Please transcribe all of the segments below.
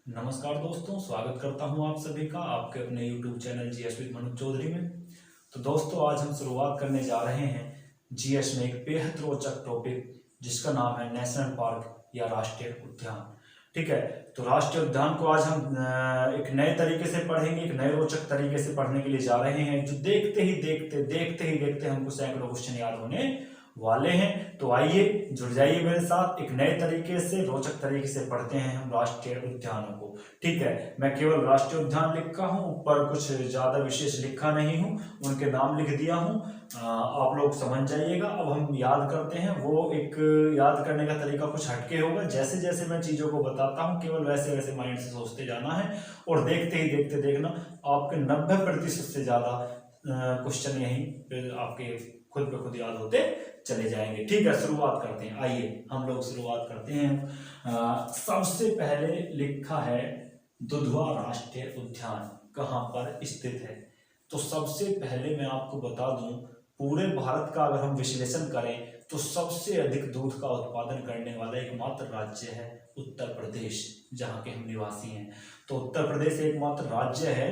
नमस्कार दोस्तों, स्वागत करता हूं आप सभी का आपके अपने YouTube channel GS with Manoj Chaudhary में। तो दोस्तों, आज हम शुरुआत करने जा रहे हैं जीएस में एक बेहद रोचक टॉपिक जिसका नाम है नेशनल पार्क या राष्ट्रीय उद्यान। ठीक है, तो राष्ट्रीय उद्यान को आज हम एक नए तरीके से पढ़ेंगे, एक नए रोचक तरीके से पढ़ने के लिए जा रहे हैं जो देखते ही देखते हमको सैकड़ों क्वेश्चन याद होने वाले हैं। तो आइए जुड़ जाइए मेरे साथ, एक नए तरीके से रोचक तरीके से पढ़ते हैं हम राष्ट्रीय उद्यानों को। ठीक है, मैं केवल राष्ट्रीय उद्यान लिखा हूँ, ऊपर कुछ ज्यादा विशेष लिखा नहीं हूँ, उनके नाम लिख दिया हूँ। आप लोग समझ जाइएगा। अब हम याद करते हैं, वो एक याद करने का तरीका कुछ हटके होगा। जैसे जैसे मैं चीजों को बताता हूँ केवल वैसे वैसे माइंड से सोचते जाना है और देखते ही देखते देखना आपके 90% से ज्यादा क्वेश्चन यहीं पे आपके खुद पे खुद याद होते चले जाएंगे। ठीक है, शुरुआत करते हैं। आइए हम लोग शुरुआत करते हैं। सबसे पहले लिखा है दुधवा राष्ट्रीय उद्यान कहाँ पर स्थित है। तो सबसे पहले मैं आपको बता दूं, पूरे भारत का अगर हम विश्लेषण करें तो सबसे अधिक दूध का उत्पादन करने वाला एकमात्र राज्य है उत्तर प्रदेश, जहाँ के हम निवासी हैं। तो उत्तर प्रदेश एकमात्र राज्य है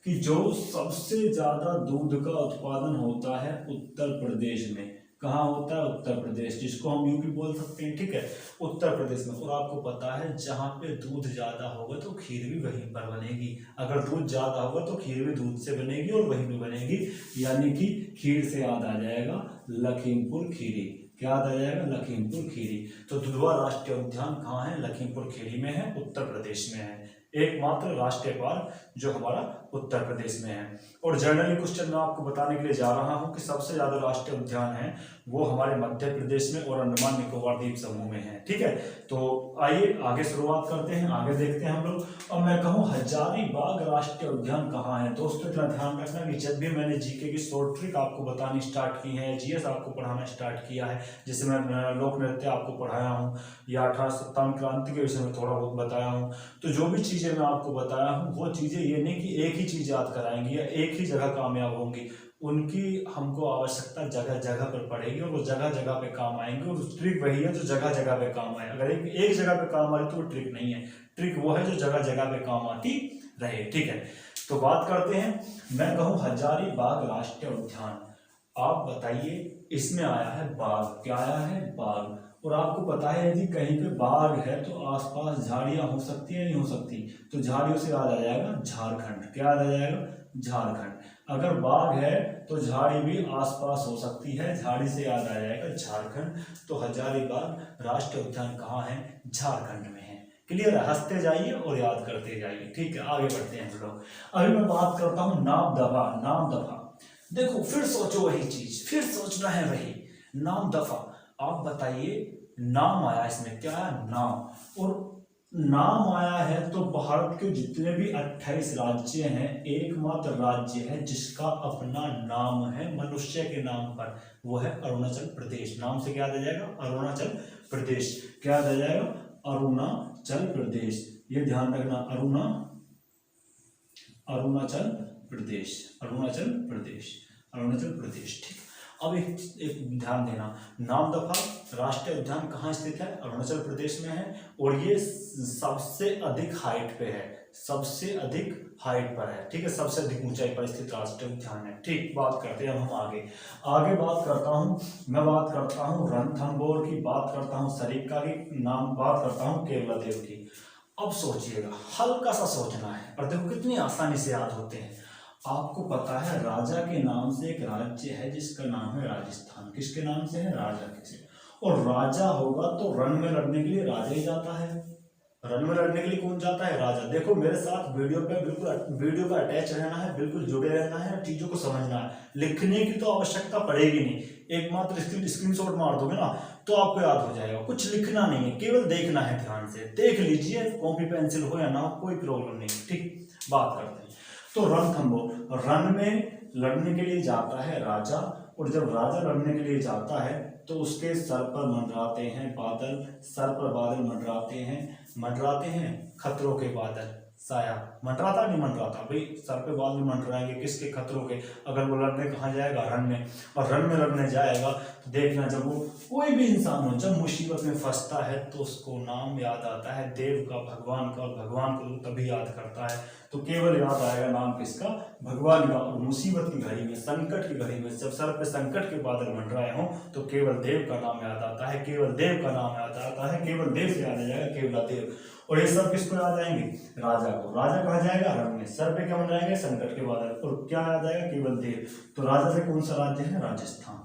कि जो सबसे ज्यादा दूध का उत्पादन होता है उत्तर प्रदेश में। कहाँ होता है? उत्तर प्रदेश, जिसको हम यूपी बोल सकते हैं। ठीक है, उत्तर प्रदेश में। और आपको पता है जहाँ पे दूध ज्यादा होगा तो खीर भी वहीं पर बनेगी। अगर दूध ज्यादा होगा तो खीर भी दूध से बनेगी और वहीं पे बनेगी, यानी कि खीर से याद आ जाएगा लखीमपुर खीरी। क्या याद आ जाएगा? लखीमपुर खीरी। तो दुधवा राष्ट्रीय उद्यान कहाँ है? लखीमपुर खीरी में है, उत्तर प्रदेश में है। एकमात्र राष्ट्रीय पार्क जो हमारा उत्तर प्रदेश में है। और जनरली क्वेश्चन मैं आपको बताने के लिए जा रहा हूं कि सबसे ज्यादा राष्ट्रीय उद्यान है वो हमारे मध्य प्रदेश में और अंडमान निकोबार द्वीप समूह में है। ठीक है, तो आइए आगे शुरुआत करते हैं, आगे देखते हैं हम लोग। और मैं कहूँ हजारीबाग राष्ट्रीय उद्यान कहाँ है। दोस्तों, इतना ध्यान रखना कि जब भी मैंने जीके की शॉर्ट ट्रिक आपको बतानी स्टार्ट की है, जीएस आपको पढ़ाना स्टार्ट किया है, जैसे मैं लोक नृत्य आपको पढ़ाया हूँ या 1857 क्रांति के विषय में थोड़ा बहुत बताया हूँ, तो जो भी चीजें मैं आपको बताया हूँ वो चीजें ये नहीं कि एक ही चीज याद कराएंगी या एक ही जगह कामयाब होंगी। उनकी हमको आवश्यकता जगह जगह पर पड़ेगी और वो जगह जगह पे काम आएंगे। और ट्रिक वही है जो जगह जगह पे काम आए। अगर एक जगह पे काम आए तो वो ट्रिक नहीं है। ट्रिक वो है जो जगह जगह पे काम आती रहे। ठीक है, तो बात करते हैं। मैं कहूँ हजारीबाग राष्ट्रीय उद्यान, आप बताइए इसमें आया है बाघ। क्या आया है? बाघ। और आपको पता है यदि कहीं पे बाघ है तो आसपास झाड़ियां हो सकती है, नहीं हो सकती? तो झाड़ियों से याद आ जाएगा झारखंड। क्या याद आ जाएगा? झारखंड। अगर बाघ है तो झाड़ी भी आसपास हो सकती है, झाड़ी से याद आ जाएगा झारखंड। तो हजारीबाग राष्ट्रीय उद्यान कहाँ है? झारखंड में है। क्लियर है? हंसते जाइए और याद करते जाइए। ठीक है, आगे बढ़ते हैं हम लोग। अभी मैं बात करता हूँ नामदफा। नामदफा देखो, फिर सोचो वही चीज, फिर सोचना है वही। नामदफा, आप बताइए नाम आया इसमें। क्या है? नाम। और नाम आया है तो भारत के जितने भी 28 राज्य हैं, एकमात्र राज्य है जिसका अपना नाम है मनुष्य के नाम पर, वो है अरुणाचल प्रदेश। नाम से क्या याद आ जाएगा? अरुणाचल प्रदेश। क्या याद आ जाएगा? अरुणाचल प्रदेश। ये ध्यान रखना, अरुणाचल प्रदेश, अरुणाचल प्रदेश, अरुणाचल प्रदेश। ठीक, अब एक ध्यान देना, नामदफा राष्ट्रीय उद्यान कहाँ स्थित है? अरुणाचल प्रदेश में है। और ये सबसे अधिक हाइट पे है, सबसे अधिक हाइट पर है। ठीक है, सबसे अधिक ऊंचाई पर स्थित राष्ट्रीय उद्यान है। ठीक, बात करते हैं हम आगे। आगे बात करता हूँ, मैं बात करता हूँ रणथंभौर की, बात करता हूँ सरिस्का की, नाम बात करता हूँ केवलादेव की। अब सोचिएगा, हल्का सा सोचना है और देखो कितनी आसानी से याद होते हैं। आपको पता है राजा के नाम से एक राज्य है जिसका नाम है राजस्थान। किसके नाम से है? राजा के से। और राजा होगा तो रण में लड़ने के लिए राजा ही जाता है। रण में लड़ने के लिए कौन जाता है? राजा। देखो मेरे साथ वीडियो पे बिल्कुल, वीडियो पे अटैच रहना है, बिल्कुल जुड़े रहना है, चीजों को समझना है। लिखने की तो आवश्यकता पड़ेगी नहीं, एकमात्र स्क्रीनशॉट मार दोगे ना तो आपको याद हो जाएगा। कुछ लिखना नहीं है, केवल देखना है, ध्यान से देख लीजिए, कॉपी पेंसिल हो या ना हो कोई प्रॉब्लम नहीं। ठीक, बात करते हैं। तो रणथंभौर, रण में लड़ने के लिए जाता है राजा। और जब राजा लड़ने के लिए जाता है तो उसके सर पर मंडराते हैं बादल, सर पर बादल मंडराते हैं खतरों के बादल। साया। मंडराता नहीं मंडराता भाई, सर पे बाल नहीं मंडराएंगे किसके, खतरों के। अगर वो लड़ने कहाँ जाएगा, रन में, और रन में लड़ने जाएगा तो देखना, जब वो कोई भी इंसान हो जब मुसीबत में फंसता है तो उसको नाम याद आता है देव का, भगवान का, और भगवान को तभी याद करता है तो केवल याद आएगा नाम किसका, भगवान का। और मुसीबत की घड़ी में, संकट की घड़ी में, जब सर पे संकट के बादल मंडराए हों तो केवल देव का नाम याद आता है, केवल देव का नाम याद आता है, केवल देव से याद आ जाएगा, केवल देव। और ये सब किसको याद आएंगे, राजा को। राजा कहा जाएगा रण में, सर पे क्या मंडराएंगे, संकट के बादल, और क्या याद आएगा, केवल देव। तो राजा से कौन सा राज्य है, राजस्थान।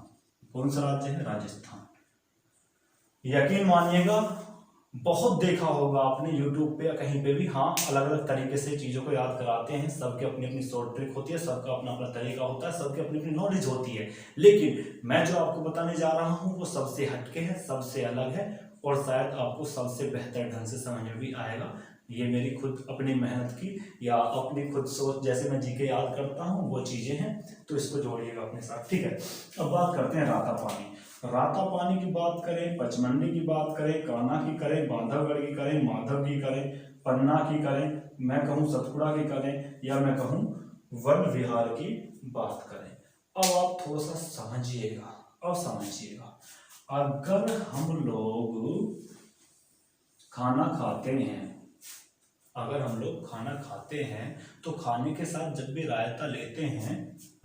कौन सा राज्य है, राजस्थान। यकीन मानिएगा बहुत देखा होगा आपने यूट्यूब पे या कहीं पे भी, हाँ अलग अलग तरीके से चीज़ों को याद कराते हैं, सबके अपनी अपनी शॉर्ट ट्रिक होती है, सबका अपना अपना तरीका होता है, सबकी अपनी अपनी नॉलेज होती है। लेकिन मैं जो आपको बताने जा रहा हूँ वो सबसे हटके है, सबसे अलग है, और शायद आपको सबसे बेहतर ढंग से समझ में भी आएगा। ये मेरी खुद अपनी मेहनत की या अपनी खुद सोच, जैसे मैं जीके याद करता हूँ वो चीज़ें हैं, तो इसको जोड़िएगा अपने साथ, ठीक है। अब बात करते हैं राता पानी। राता पानी की बात करें, पचमंडी की बात करें, कान्हा की करें, बांधवगढ़ की करें, माधव की करें, पन्ना की करें, मैं कहूँ सतपुड़ा की करें, या मैं कहूँ वन विहार की बात करें। अब आप थोड़ा सा समझिएगा, अब समझिएगा, अगर हम लोग खाना खाते हैं, अगर हम लोग खाना खाते हैं तो खाने के साथ जब भी रायता लेते हैं,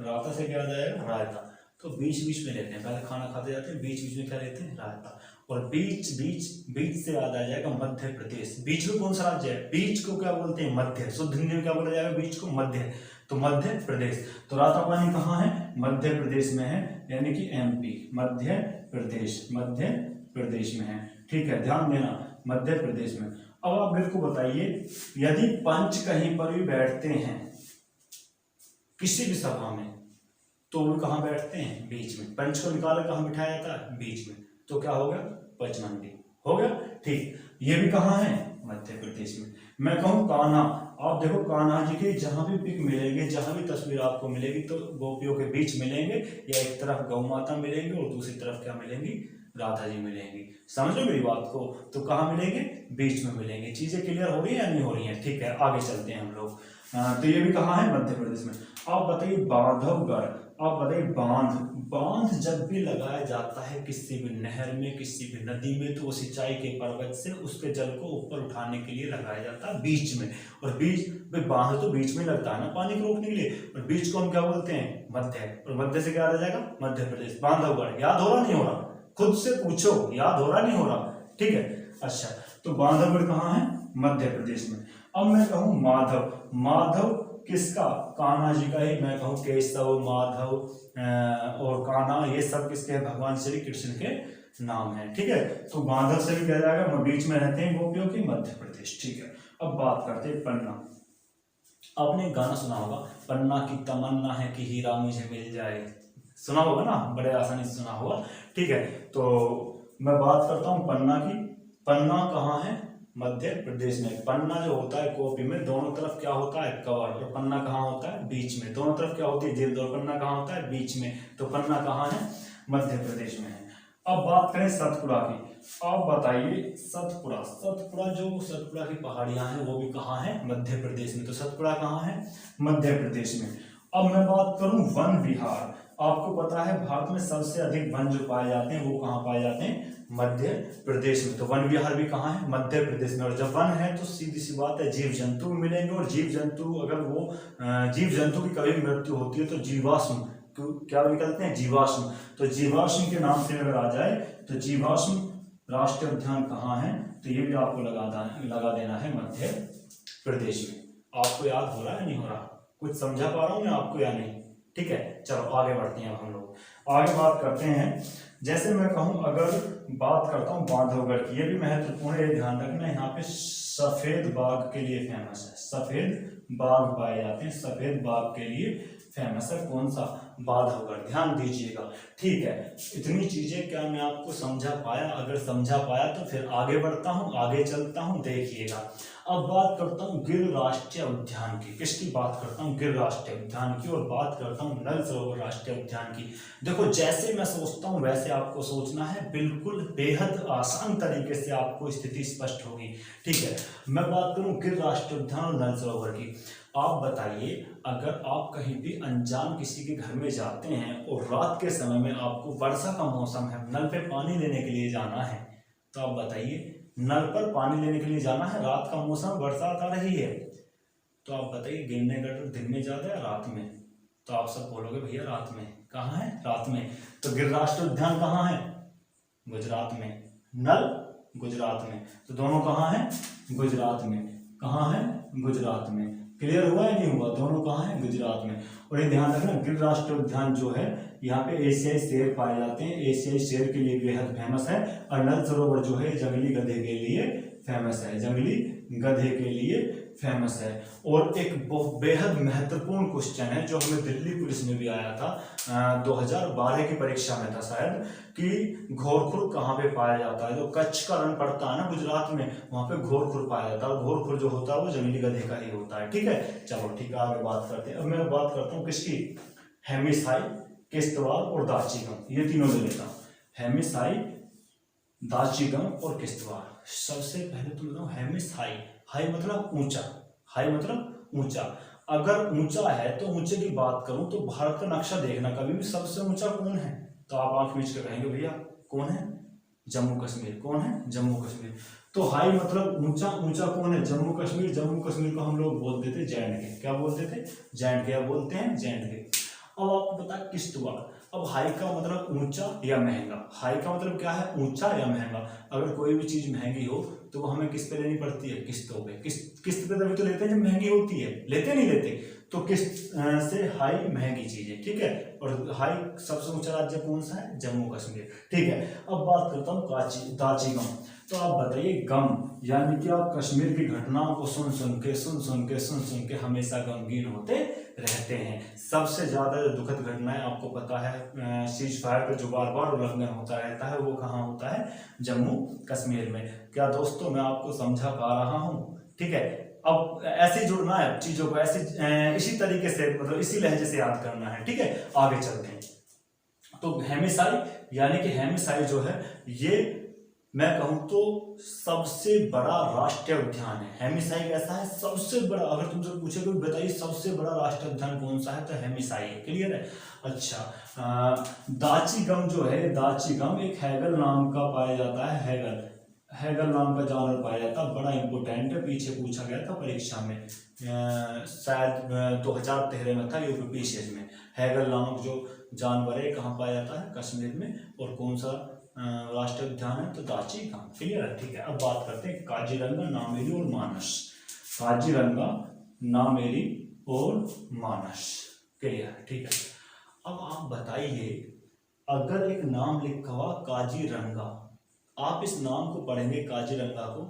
रायता से क्या आ जाएगा, रायता, तो बीच बीच में लेते हैं, पहले खाना खाते जाते हैं, बीच बीच में क्या लेते हैं, रायता, और बीच बीच बीच से याद आ जाएगा मध्य प्रदेश। बीच में कौन सा राज्य है, बीच को क्या बोलते हैं, मध्य। शुद्ध हिंदी में क्या बोला जाएगा, बीच को, मध्य, तो मध्य प्रदेश। तो राता पानी कहाँ है, मध्य प्रदेश में है, यानी कि एमपी, मध्य प्रदेश, मध्य प्रदेश में है, ठीक है, ध्यान देना, मध्य प्रदेश में। अब आप मेरे को बताइए, यदि पंच कहीं पर भी बैठते हैं किसी भी सभा में, तो वो कहाँ बैठते हैं, बीच में। पंच को निकालकर कहाँ बिठाया जाता है, बीच में, तो क्या हो गया, पचमंडी हो गया, ठीक। ये भी कहाँ है, मध्य प्रदेश में। मैं कहूँ कान्हा, आप देखो कान्हा जी के जहां भी पिक मिलेंगे, जहां भी तस्वीर आपको मिलेगी, तो गोपियों के बीच मिलेंगे, या एक तरफ गौ माता मिलेंगे और दूसरी तरफ क्या मिलेंगी, राधा जी मिलेंगी। समझ लो मेरी बात को, तो कहाँ मिलेंगे, बीच में मिलेंगे। चीजें क्लियर हो रही है या नहीं हो रही है, ठीक है, आगे चलते हैं हम लोग। तो ये भी कहाँ है, मध्य प्रदेश में। आप बताइए बांधवगढ़, आप बताइए बांध, बांध जब भी लगाया जाता है किसी भी नहर में, किसी भी नदी में, तो वो सिंचाई के पर्पज से उसके जल को ऊपर उठाने के लिए लगाया जाता है बीच में। और बीच में, बांध तो बीच में लगता है ना पानी को रोकने के लिए, और बीच को हम क्या बोलते हैं, मध्य, और मध्य से क्या आ जाएगा, मध्य प्रदेश। बांधवगढ़ याद हो रहा नहीं हो रहा, खुद से पूछो, याद हो रहा नहीं हो रहा, ठीक है। अच्छा, तो बांधवगढ़ कहाँ है, मध्य प्रदेश में। अब मैं कहूँ माधव, माधव किसका, कान्हा जी का ही। मैं कहूँ केशव, माधव और कान्हा, ये सब किसके हैं, भगवान श्री कृष्ण के नाम है, ठीक है। तो माधव से भी कहा जाएगा, बीच में रहते हैं गोपियों की, मध्य प्रदेश, ठीक है। अब बात करते हैं पन्ना। आपने एक गाना सुना होगा, पन्ना की तमन्ना है कि हीरा मुझे मिल जाए, सुना होगा ना, बड़े आसानी से सुना होगा, ठीक है। तो मैं बात करता हूँ पन्ना की। पन्ना कहाँ है, मध्य प्रदेश में। पन्ना जो होता है कॉपी में दोनों तरफ क्या होता है, कवर, और पन्ना कहाँ होता है, बीच में। दोनों तरफ क्या होती है, जिल्द, और पन्ना कहाँ होता है, बीच में। तो पन्ना कहाँ है, मध्य प्रदेश में है। अब बात करें सतपुड़ा की। आप बताइए सतपुड़ा, सतपुड़ा जो सतपुड़ा की पहाड़ियां हैं वो भी कहाँ है, मध्य प्रदेश में। तो सतपुड़ा कहाँ है, मध्य प्रदेश में। अब मैं बात करूं वन विहार। आपको पता है भारत में सबसे अधिक वन जो पाए जाते हैं वो कहाँ पाए जाते हैं, मध्य प्रदेश में। तो वन विहार भी कहाँ है, मध्य प्रदेश में। और जब वन है तो सीधी सी बात है जीव जंतु मिलेंगे, और जीव जंतु अगर वो जीव जंतु की कभी मृत्यु होती है तो जीवाश्म, क्या निकलते हैं, जीवाश्म। तो जीवाश्म के नाम से अगर आ जाए तो जीवाश्म राष्ट्रीय उद्यान कहाँ है, तो ये भी आपको लगा देना है मध्य प्रदेश में। आपको याद हो रहा है नहीं हो रहा, कुछ समझा पा रहा हूँ मैं आपको या नहीं, ठीक है। चलो आगे बढ़ते हैं, अब हम लोग आगे बात करते हैं। जैसे मैं कहूँ, अगर बात करता हूँ बांधवगढ़ की, ये भी महत्वपूर्ण है, ध्यान रखना। यहाँ पे सफेद बाघ के लिए फेमस है, सफेद बाघ पाए जाते हैं, सफेद बाघ के लिए फेमस है। कौन सा, बांधवगढ़, ध्यान दीजिएगा, ठीक है। इतनी चीजें क्या मैं आपको समझा पाया, अगर समझा पाया तो फिर आगे बढ़ता हूँ, आगे चलता हूँ, देखिएगा। अब बात करता हूँ गिर राष्ट्रीय उद्यान की। किसकी बात करता हूँ? गिर राष्ट्रीय उद्यान की। और बात करता हूँ नल सरोवर राष्ट्रीय उद्यान की। देखो जैसे मैं सोचता हूँ वैसे आपको सोचना है, बिल्कुल बेहद आसान तरीके से आपको स्थिति स्पष्ट होगी। ठीक है, मैं बात करूँ गिर राष्ट्रीय उद्यान और नल सरोवर की। आप बताइए, अगर आप कहीं भी अनजान किसी के घर में जाते हैं और रात के समय में आपको वर्षा का मौसम है, नल पे पानी लेने के लिए जाना है, तो आप बताइए नल पर पानी लेने के लिए जाना है, रात का मौसम, बरसात आ रही है, तो आप बताइए गिरने का डर दिन में ज्यादा है रात में? तो आप सब बोलोगे भैया रात में। कहाँ है? रात में। तो गिर राष्ट्रीय उद्यान कहाँ है? गुजरात में। नल गुजरात में। तो दोनों कहाँ है? गुजरात में। कहाँ है? गुजरात में। क्लियर हुआ या नहीं हुआ? दोनों कहाँ है? गुजरात में। और ये ध्यान रखना, गिर राष्ट्रीय उद्यान जो है यहाँ पे एशियाई शेर पाए जाते हैं, एशियाई शेर के लिए बेहद फेमस है। और नल सरोवर जो है जंगली गधे के लिए फेमस है, जंगली गधे के लिए फेमस है। और एक बेहद महत्वपूर्ण क्वेश्चन है जो हमें दिल्ली पुलिस में भी आया था 2012 की परीक्षा में था शायद, कि घोरखुर कहाँ पे पाया जाता है? जो कच्छ का रण पड़ता है ना गुजरात में, वहां पे घोरखुर पाया जाता है। और घोरखुर जो होता है वो जंगली गधे का ही होता है। ठीक है, चलो ठीक है, आगे बात करते हैं। अब मैं बात करता हूँ किसकी? हेमिसाई, किश्तवाड़ और दार्जिलिंग, ये तीनों ले लेता हूँ। हेमिसाई, दार्जिलिंग और किश्तवाड़। सबसे पहले तो बताओ हेमिसाई। हाई मतलब ऊंचा, हाई मतलब ऊंचा। अगर ऊंचा है तो ऊंचे की बात करूं तो भारत का नक्शा देखना, कभी भी सबसे ऊंचा कौन है? तो आप आंख मीच कर कहेंगे भैया कौन है? जम्मू कश्मीर। कौन है? जम्मू कश्मीर। तो हाई मतलब ऊंचा, ऊंचा कौन है? जम्मू कश्मीर। जम्मू कश्मीर को हम लोग बोलते थे J&K। क्या बोलते थे? J&K। बोलते हैं J&K। अब आपको पता किश्तवाड़। अब हाई का मतलब ऊंचा या महंगा। हाई का मतलब क्या है? ऊंचा या महंगा। अगर कोई भी चीज महंगी हो तो वो हमें किस पे लेनी पड़ती है? किस्तों पे। किस्त पे तभी तो लेते हैं जब महंगी होती है, लेते नहीं लेते? तो किस्त से हाई महंगी चीज है। ठीक है, और हाई सबसे ऊंचा राज्य कौन सा है? जम्मू कश्मीर। ठीक है, अब बात करता हूँ दार्जिलिंग। तो आप बताइए गम, यानी कि आप कश्मीर की घटनाओं को सुन सुन के हमेशा गमगीन होते रहते हैं। सबसे ज्यादा जो दुखद घटनाएं आपको पता है, सीज फायर का जो बार बार उल्लंघन होता रहता है, वो कहाँ होता है? जम्मू कश्मीर में। क्या दोस्तों मैं आपको समझा पा रहा हूँ? ठीक है, अब ऐसे जुड़ना है चीजों को, ऐसे इसी तरीके से, मतलब इसी लहजे से याद करना है। ठीक है, आगे चलते हैं। तो हेमिसाई, यानी कि हेमिसाई जो है ये मैं कहूं तो सबसे बड़ा राष्ट्रीय उद्यान है। हेमिसाई कैसा है? सबसे बड़ा। अगर तुमसे पूछे कोई बताइए सबसे बड़ा राष्ट्रीय उद्यान कौन सा है, तो हेमिसाई है। क्लियर है? अच्छा, दार्जिलिंग जो है, दार्जिलिंग एक हैगल नाम का पाया जाता है। हैगल नाम का जानवर पाया जाता है, बड़ा इंपोर्टेंट है, पीछे पूछा गया था परीक्षा में, शायद 2013 में था यूपीपीसीएस में। हैगल नामक जो जानवर है कहाँ पाया जाता है? कश्मीर में। और कौन सा राष्ट्रीय उद्यान है? तो दार्जिलिंग। क्लियर है? ठीक है, अब बात करते हैं काजीरंगा, नामेरी और मानस। काजीरंगा, नामेरी और मानस। क्लियर है? ठीक है, अब आप बताइए, अगर एक नाम लिखा हुआ काजीरंगा, आप इस नाम को पढ़ेंगे काजीरंगा को,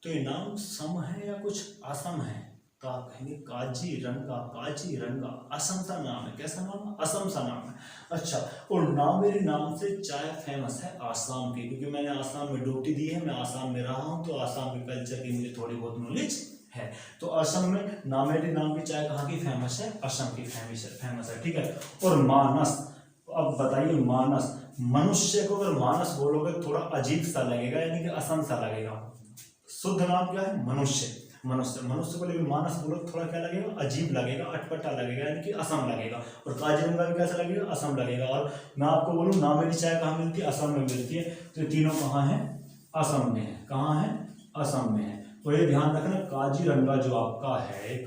तो ये नाम सम है या कुछ असम है? तो आप कहेंगे काजीरंगा, काजीरंगा असम सा नाम है। कैसा नाम है? असम सा नाम है। अच्छा, और नामेरी नाम से चाय फेमस है आसाम की, क्योंकि मैंने आसाम में ड्यूटी दी है, मैं आसाम में रहा हूँ, तो आसाम के कल्चर की मुझे थोड़ी बहुत नॉलेज है। तो असम में नामेरी नाम की चाय कहाँ की फेमस है? असम की फेमस है। ठीक है, और मानस। अब बताइए मानस, मनुष्य को अगर मानस बोलोगे थोड़ा अजीब सा लगेगा, यानी कि असम सा लगेगा। शुद्ध नाम क्या है? मनुष्य। मनुष्य को लेकर मानस बोलो थोड़ा क्या लगेगा? अजीब लगेगा, अटपटा लगेगा, यानी कि असम लगेगा। और काजीरंगा भी कैसा लगेगा? असम लगेगा। और मैं आपको बोलूं नामेरी चाय कहाँ मिलती है? असम में मिलती है। तो ये तीनों कहाँ है? असम में है। कहाँ है? असम में है। और ये ध्यान रखना, काजीरंगा जो आपका है,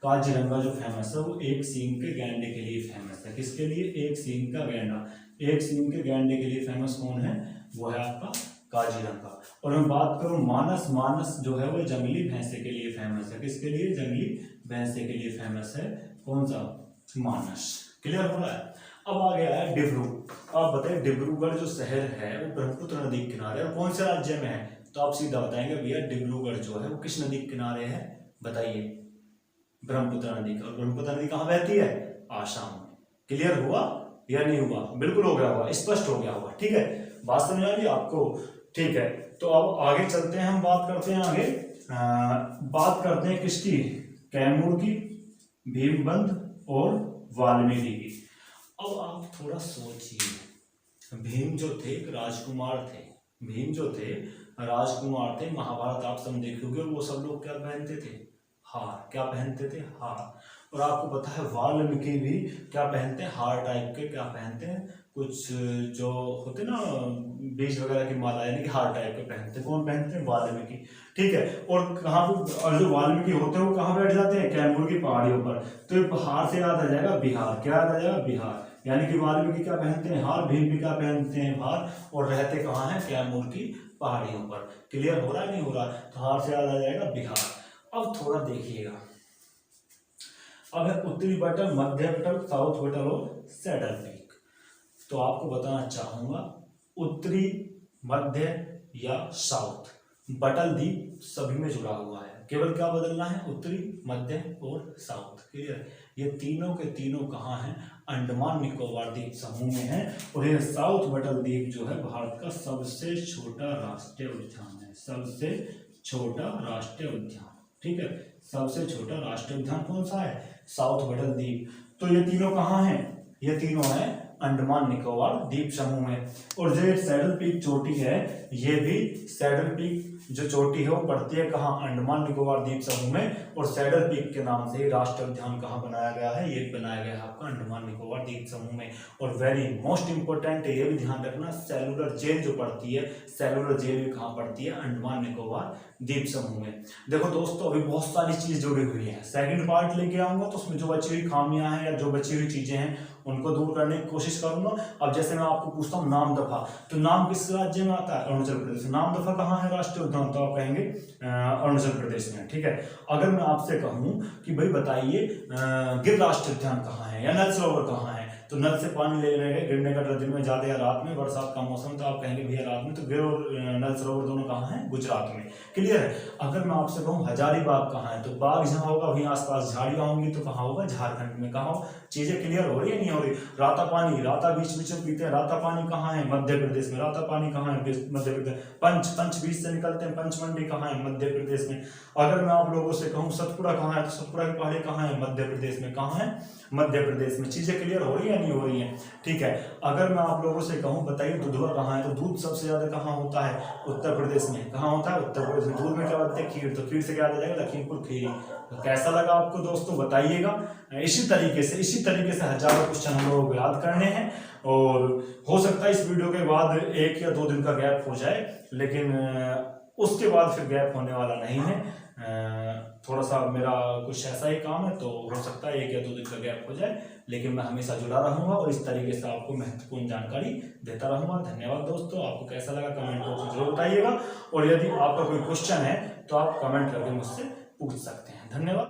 काजीरंगा जो फेमस है वो एक सींग के गैंडे के लिए फेमस है। किसके लिए? एक सींग का गैंडा। एक सींग के गैंडे के लिए फेमस कौन है? वो है आपका काजीरंगा। और मैं बात करूं मानस, मानस जो है वो जंगली भैंसे के लिए फेमस है। किसके लिए? जंगली भैंसे के लिए फेमस है। कौन सा? मानस। क्लियर हो रहा है? अब आ गया है डिब्रू। आप बताइए डिब्रूगढ़ जो शहर है वो ब्रह्मपुत्र नदी के किनारे और कौन से राज्य में है? तो आप सीधा बताएंगे भैया डिब्रूगढ़ जो है वो किस नदी के किनारे है? बताइए। ब्रह्मपुत्र नदी का। और ब्रह्मपुत्र नदी कहाँ बहती है? आसाम में। क्लियर हुआ या नहीं हुआ? बिल्कुल हो गया होगा, स्पष्ट हो गया होगा। ठीक है, बात समझ आ गई आपको? ठीक है, तो अब आगे चलते हैं, हम बात करते हैं आगे बात करते हैं किसकी, कैमूर की, भीमबंध और वाल्मीकि की। अब आप थोड़ा सोचिए, भीम जो थे एक राजकुमार थे, भीम जो थे राजकुमार थे। महाभारत आप सब देखोगे, वो सब लोग क्या पहनते थे, हार। क्या पहनते थे, हार। और आपको पता है वाल्मीकि भी क्या पहनते हैं, हार टाइप के क्या पहनते हैं, कुछ जो होते ना बीज वगैरह की माला, यानी कि हार टाइप के पहनते हैं। कौन पहनते हैं, वाल्मीकि। ठीक है। और कहाँ पे, और जो वाल्मीकि होते हैं वो कहाँ बैठ जाते हैं, कैमूर की पहाड़ियों पर। तो हार से याद आ जाएगा बिहार। क्या याद आ जाएगा, बिहार। यानी कि वाल्मीकि क्या पहनते हैं, हार। भीम भी क्या पहनते हैं, हार। और रहते कहाँ हैं, कैमूर की पहाड़ियों पर। क्लियर हो रहा है, नहीं हो रहा। तो हार से याद आ जाएगा बिहार। अब थोड़ा देखिएगा, अब है उत्तरी बटल, मध्य बटल, साउथ बटल और सैडल पीक। तो आपको बताना चाहूंगा, उत्तरी, मध्य या साउथ, बटल द्वीप सभी में जुड़ा हुआ है। केवल क्या बदलना है, उत्तरी, मध्य और साउथ। क्लियर। ये तीनों के तीनों कहाँ हैं, अंडमान निकोबार द्वीप समूह में है। और ये साउथ बटल द्वीप जो है भारत का सबसे छोटा राष्ट्रीय उद्यान है, सबसे छोटा राष्ट्रीय उद्यान। ठीक है, सबसे छोटा राष्ट्रीय उद्यान कौन सा है, साउथ बटल द्वीप। तो ये तीनों कहाँ हैं, ये तीनों हैं अंडमान निकोबार द्वीप समूह में। और जो सैडल पीक चोटी है, ये भी सैडल पीक जो चोटी है वो पड़ती है कहाँ, अंडमान निकोबार द्वीप समूह में। और सैडल पीक के नाम से राष्ट्रीय उद्यान कहाँ बनाया गया है, ये बनाया गया है आपका अंडमान निकोबार द्वीप समूह में। और वेरी मोस्ट इंपोर्टेंट ये भी ध्यान रखना, सेलुलर जेल जो पड़ती है, सेलुलर जेल भी कहाँ पड़ती है, अंडमान निकोबार द्वीप समूह में। देखो दोस्तों, अभी बहुत सारी चीज जुड़ी हुई है। सेकंड पार्ट लेके आऊंगा तो उसमें जो बची हुई खामियां हैं या जो बची हुई चीजें हैं उनको दूर करने की कोशिश करूंगा। अब जैसे मैं आपको पूछता हूँ नामदफा, तो नाम किस राज्य में आता है, अरुणाचल प्रदेश। नामदफा कहाँ है राष्ट्रीय उद्यान, तो आप कहेंगे अरुणाचल प्रदेश में। ठीक है। अगर मैं आपसे कहूँ कि भाई बताइए गिर राष्ट्रीय उद्यान कहाँ है या नल सरोवर कहाँ है, तो नल से पानी लेने गए, गिरने का दिन में ज्यादा या रात में, बरसात का मौसम, तो आप कहेंगे भैया रात में। तो गिर और नल सरोवर दोनों कहाँ है, गुजरात में। क्लियर है। अगर मैं आपसे कहूँ हजारीबाग कहाँ है, तो बाग जहाँ होगा वहीं आसपास झाड़ियां होंगी, तो कहाँ होगा, झारखंड में। कहाँ हो, चीजें क्लियर हो रही है, नहीं हो रही। राता पानी, राता बीच बीच में पीते हैं, राता पानी कहाँ है, मध्य प्रदेश में। राता पानी कहाँ है, मध्य प्रदेश। पंच बीच से निकलते हैं, पंचमंडी कहाँ है, मध्य प्रदेश में। अगर मैं आप लोगों से कहूँ सतपुड़ा कहाँ है, तो सतपुड़ा की पहाड़ी कहाँ है, मध्य प्रदेश में। कहाँ है, मध्य प्रदेश में। चीजें क्लियर हो रही है, नहीं हो रही है। ठीक है। अगर मैं आप लोगों से कहूँ बताइए दुधवा कहाँ है, तो दूध सबसे ज्यादा कहाँ होता है, उत्तर प्रदेश में। कहाँ होता है, उत्तर प्रदेश में। दूध में क्या बनते हैं, खीर। तो खीर से क्या आ जाएगा, लखीमपुर खीरी। तो कैसा लगा आपको दोस्तों, बताइएगा। इसी तरीके से हजारों क्वेश्चन हम लोगों को याद करने हैं। और हो सकता है इस वीडियो के बाद 1 या 2 दिन का गैप हो जाए, लेकिन उसके बाद फिर गैप होने वाला नहीं है। थोड़ा सा मेरा कुछ ऐसा ही काम है, तो हो सकता है 1 या 2 दिन का गैप हो जाए, लेकिन मैं हमेशा जुड़ा रहूंगा और इस तरीके से आपको महत्वपूर्ण जानकारी देता रहूंगा। धन्यवाद दोस्तों। आपको कैसा लगा कमेंट बॉक्स में जरूर बताइएगा। और यदि आपका कोई क्वेश्चन है तो आप कमेंट करके मुझसे पूछ सकते हैं। धन्यवाद।